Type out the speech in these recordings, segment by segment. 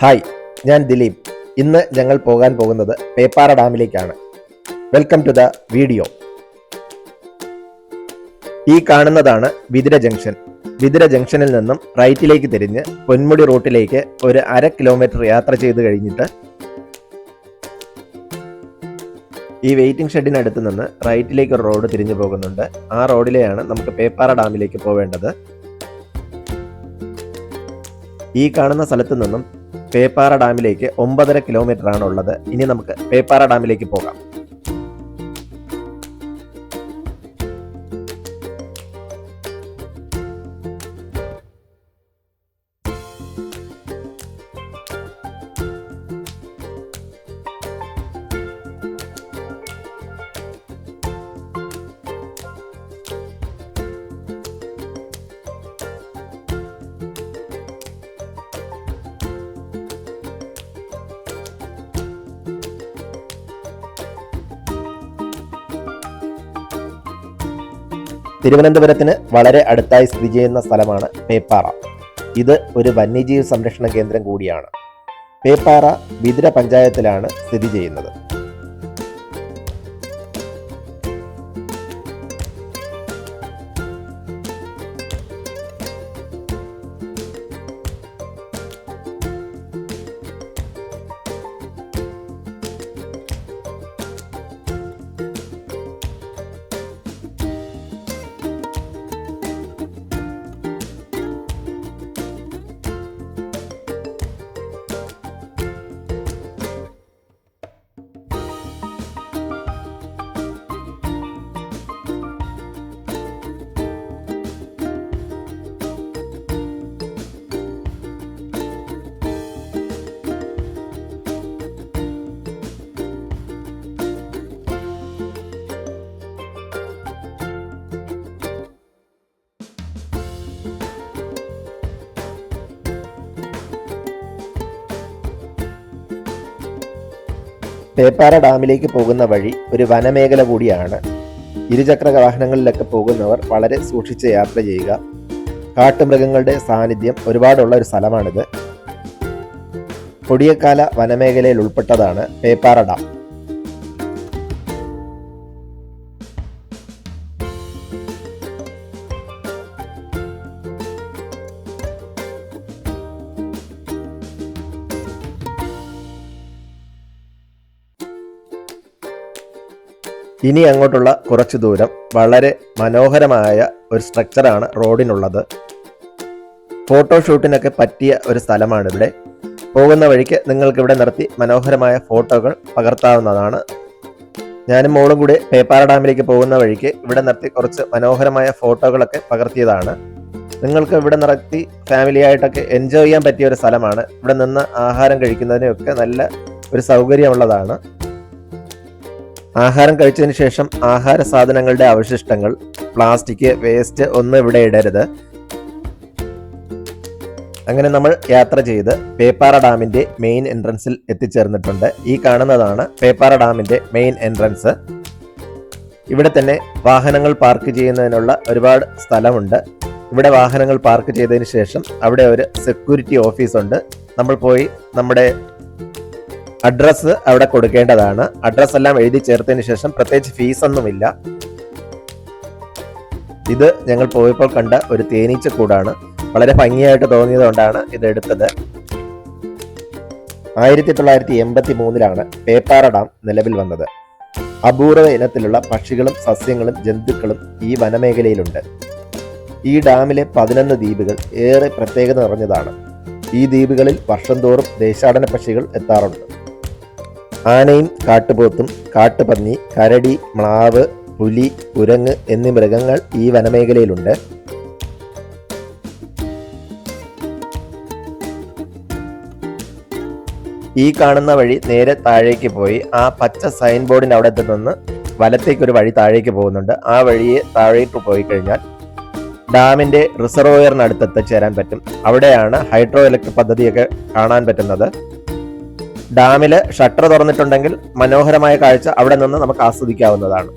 Hi, ഞാൻ ദിലീപ്. ഇന്ന് ഞങ്ങൾ പോകാൻ പോകുന്നത് പേപ്പാറ ഡാമിലേക്കാണ്. Welcome to the video. ഈ കാണുന്നതാണ് വിതുര ജംഗ്ഷൻ. വിതുര ജംഗ്ഷനിൽ നിന്നും റൈറ്റിലേക്ക് തിരിഞ്ഞ് പൊന്മുടി റൂട്ടിലേക്ക് ഒരു 1/2 കിലോമീറ്റർ യാത്ര ചെയ്ത് കഴിഞ്ഞിട്ട് ഈ വെയിറ്റിംഗ് ഷെഡിനടുത്ത് നിന്ന് റൈറ്റിലേക്ക് ഒരു റോഡ് തിരിഞ്ഞു പോകുന്നുണ്ട്. ആ റോഡിലെയാണ് നമുക്ക് പേപ്പാറ ഡാമിലേക്ക് പോവേണ്ടത്. ഈ കാണുന്ന സ്ഥലത്ത് നിന്നും പേപ്പാറ ഡാമിലേക്ക് 9.5 കിലോമീറ്റർ ആണ് ഉള്ളത്. ഇനി നമുക്ക് പേപ്പാറ ഡാമിലേക്ക് പോകാം. തിരുവനന്തപുരത്തിന് വളരെ അടുത്തായി സ്ഥിതി ചെയ്യുന്ന സ്ഥലമാണ് പേപ്പാറ. ഇത് ഒരു വന്യജീവി സംരക്ഷണ കേന്ദ്രം കൂടിയാണ്. പേപ്പാറ വിതുര പഞ്ചായത്തിലാണ് സ്ഥിതി ചെയ്യുന്നത്. പേപ്പാറ ഡാമിലേക്ക് പോകുന്ന വഴി ഒരു വനമേഖല കൂടിയാണ്. ഇരുചക്ര വാഹനങ്ങളിലൊക്കെ പോകുന്നവർ വളരെ സൂക്ഷിച്ച് യാത്ര ചെയ്യുക. കാട്ടുമൃഗങ്ങളുടെ സാന്നിധ്യം ഒരുപാടുള്ള ഒരു സ്ഥലമാണിത്. കൊടിയക്കാല വനമേഖലയിൽ ഉൾപ്പെട്ടതാണ് പേപ്പാറ ഡാം. ഇനി അങ്ങോട്ടുള്ള കുറച്ചു ദൂരം വളരെ മനോഹരമായ ഒരു സ്ട്രക്ചറാണ് റോഡിനുള്ളത്. ഫോട്ടോഷൂട്ടിനൊക്കെ പറ്റിയ ഒരു സ്ഥലമാണ് ഇവിടെ. പോകുന്ന വഴിക്ക് നിങ്ങൾക്ക് ഇവിടെ നിർത്തി മനോഹരമായ ഫോട്ടോകൾ പകർത്താവുന്നതാണ്. ഞാനും മോളും കൂടി പേപ്പാറ ഡാമിലേക്ക് പോകുന്ന വഴിക്ക് ഇവിടെ നിർത്തി കുറച്ച് മനോഹരമായ ഫോട്ടോകളൊക്കെ പകർത്തിയതാണ്. നിങ്ങൾക്ക് ഇവിടെ നിർത്തി ഫാമിലി ആയിട്ടൊക്കെ എൻജോയ് ചെയ്യാൻ പറ്റിയ ഒരു സ്ഥലമാണ്. ഇവിടെ നിന്ന് ആഹാരം കഴിക്കുന്നതിനൊക്കെ നല്ല ഒരു സൗകര്യമുള്ളതാണ്. ആഹാരം കഴിച്ചതിന് ശേഷം ആഹാര സാധനങ്ങളുടെ അവശിഷ്ടങ്ങൾ, പ്ലാസ്റ്റിക് വേസ്റ്റ് ഒന്നും ഇവിടെ ഇടരുത്. അങ്ങനെ നമ്മൾ യാത്ര ചെയ്ത് പേപ്പാറ ഡാമിന്റെ മെയിൻ എൻട്രൻസിൽ എത്തിച്ചേർന്നിട്ടുണ്ട്. ഈ കാണുന്നതാണ് പേപ്പാറ ഡാമിന്റെ മെയിൻ എൻട്രൻസ്. ഇവിടെ തന്നെ വാഹനങ്ങൾ പാർക്ക് ചെയ്യുന്നതിനുള്ള ഒരുപാട് സ്ഥലമുണ്ട്. ഇവിടെ വാഹനങ്ങൾ പാർക്ക് ചെയ്തതിന് ശേഷം അവിടെ ഒരു സെക്യൂരിറ്റി ഓഫീസ് ഉണ്ട്. നമ്മൾ പോയി നമ്മുടെ അഡ്രസ്സ് അവിടെ കൊടുക്കേണ്ടതാണ്. അഡ്രസ് എല്ലാം എഴുതി ചേർത്തതിന് ശേഷം പ്രത്യേകിച്ച് ഫീസൊന്നുമില്ല. ഇത് ഞങ്ങൾ പോയപ്പോൾ കണ്ട ഒരു തേനീച്ചക്കൂടാണ്. വളരെ ഭംഗിയായിട്ട് തോന്നിയതുകൊണ്ടാണ് ഇത് എടുത്തത്. 1983 പേപ്പാറ ഡാം നിലവിൽ വന്നത്. അപൂർവ ഇനത്തിലുള്ള പക്ഷികളും സസ്യങ്ങളും ജന്തുക്കളും ഈ വനമേഖലയിലുണ്ട്. ഈ ഡാമിലെ 11 ദ്വീപുകൾ ഏറെ പ്രത്യേകത നിറഞ്ഞതാണ്. ഈ ദ്വീപുകളിൽ വർഷം തോറും ദേശാടന പക്ഷികൾ എത്താറുണ്ട്. ആനയും കാട്ടുപോത്തും കാട്ടുപന്നി, കരടി, മ്ലാവ്, പുലി, കുരങ്ങ് എന്നീ മൃഗങ്ങൾ ഈ വനമേഖലയിലുണ്ട്. ഈ കാണുന്ന വഴി നേരെ താഴേക്ക് പോയി ആ പച്ച സൈൻ ബോർഡിന്റെ അവിടെ നിന്ന് വലത്തേക്കൊരു വഴി താഴേക്ക് പോകുന്നുണ്ട്. ആ വഴിയെ താഴേക്ക് പോയി കഴിഞ്ഞാൽ ഡാമിന്റെ റിസർവോയറിനടുത്ത് എത്തിച്ചേരാൻ പറ്റും. അവിടെയാണ് ഹൈഡ്രോ ഇലക്ട്രിക് പദ്ധതിയൊക്കെ കാണാൻ പറ്റുന്നത്. ഡാമില് ഷട്ടർ തുറന്നിട്ടുണ്ടെങ്കിൽ മനോഹരമായ കാഴ്ച അവിടെ നിന്ന് നമുക്ക് ആസ്വദിക്കാവുന്നതാണ്.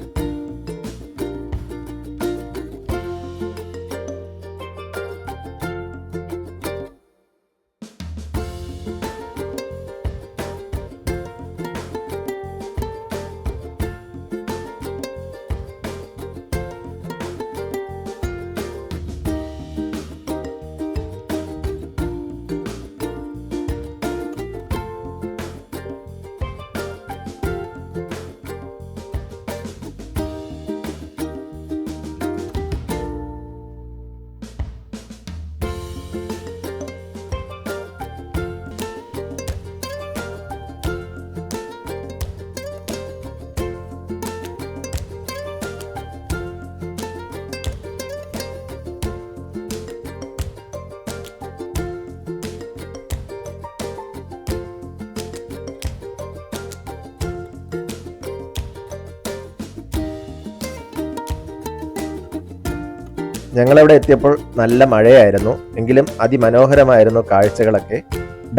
ഞങ്ങളവിടെ എത്തിയപ്പോൾ നല്ല മഴയായിരുന്നു. എങ്കിലും അതിമനോഹരമായിരുന്നു കാഴ്ചകളൊക്കെ.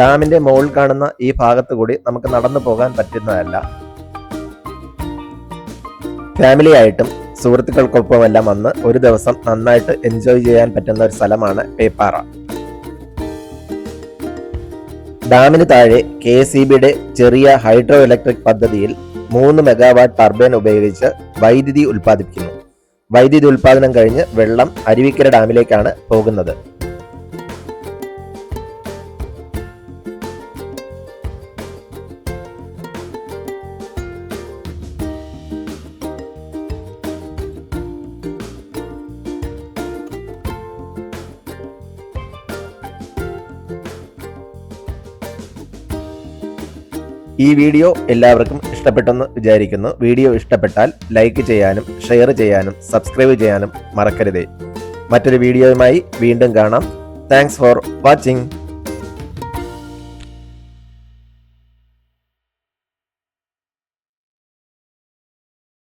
ഡാമിന്റെ മുകളിൽ കാണുന്ന ഈ ഭാഗത്ത് കൂടി നമുക്ക് നടന്നു പോകാൻ പറ്റുന്നതല്ല. ഫാമിലി ആയിട്ടും സുഹൃത്തുക്കൾക്കൊപ്പമെല്ലാം വന്ന് ഒരു ദിവസം നന്നായിട്ട് എൻജോയ് ചെയ്യാൻ പറ്റുന്ന ഒരു സ്ഥലമാണ് പേപ്പാറ. ഡാമിന് താഴെ KSEBിയുടെ ചെറിയ ഹൈഡ്രോ ഇലക്ട്രിക് പദ്ധതിയിൽ 3 മെഗാവാട്ട് ടർബൈൻ ഉപയോഗിച്ച് വൈദ്യുതി ഉൽപ്പാദിപ്പിക്കുന്നു. വൈദ്യുതി ഉൽപ്പാദനം കഴിഞ്ഞ് വെള്ളം അരുവിക്കര ഡാമിലേക്കാണ് പോകുന്നത്. ഈ വീഡിയോ എല്ലാവർക്കും ഇഷ്ടപ്പെട്ടെന്ന് വിചാരിക്കുന്നു. വീഡിയോ ഇഷ്ടപ്പെട്ടാൽ ലൈക്ക് ചെയ്യാനും ഷെയർ ചെയ്യാനും സബ്സ്ക്രൈബ് ചെയ്യാനും മറക്കരുതേ. മറ്റൊരു വീഡിയോയുമായി വീണ്ടും കാണാം. Thanks for watching.